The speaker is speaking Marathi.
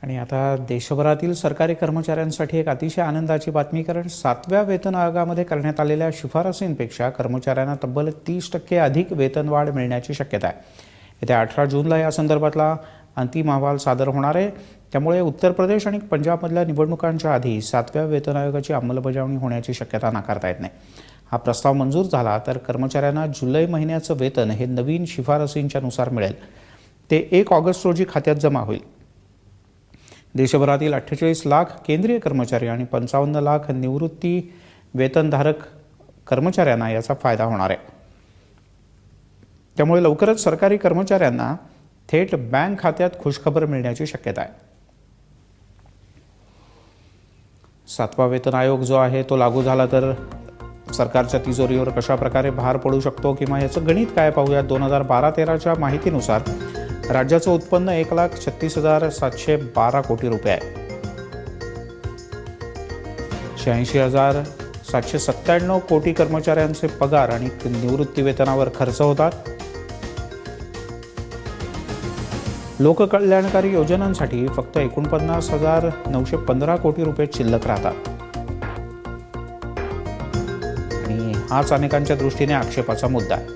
आणि आता देशभरातील सरकारी कर्मचाऱ्यांसाठी एक अतिशय आनंदाची बातमी, कारण 7व्या वेतन आयोगामध्ये करण्यात आलेल्या शिफारसींपेक्षा कर्मचाऱ्यांना तब्बल 30% अधिक वेतनवाढ मिळण्याची शक्यता आहे. येत्या 18 जूनला या संदर्भातला अंतिम अहवाल सादर होणार आहे. त्यामुळे उत्तर प्रदेश आणि पंजाबमधल्या निवडणुकांच्या आधी 7व्या वेतन आयोगाची अंमलबजावणी होण्याची शक्यता नाकारता येत नाही. हा प्रस्ताव मंजूर झाला तर कर्मचाऱ्यांना जुलै महिन्याचं वेतन हे नवीन शिफारसींच्या नुसार मिळेल. ते 1 ऑगस्ट रोजी खात्यात जमा होईल. देशभरातील 48 लाख केंद्रीय कर्मचारी आणि 55 लाख निवृत्ती वेतनधारक कर्मचाऱ्यांना याचा फायदा होणार आहे. त्यामुळे लवकरच सरकारी कर्मचाऱ्यांना थेट बँक खात्यात खुशखबर मिळण्याची शक्यता आहे. 7वा वेतन आयोग जो आहे तो लागू झाला तर सरकारच्या तिजोरीवर कशा प्रकारे भार पडू शकतो किंवा याचं गणित काय पाहूया. 2012-13च्या माहितीनुसार राज्याचं उत्पन्न 1,36,712 कोटी रुपये आहे. 86,797 कोटी कर्मचाऱ्यांचे पगार आणि निवृत्ती वेतनावर खर्च होतात. लोककल्याणकारी योजनांसाठी फक्त 49,915 कोटी रुपये शिल्लक राहतात. आणि हाच अनेकांच्या दृष्टीने आक्षेपाचा मुद्दा आहे.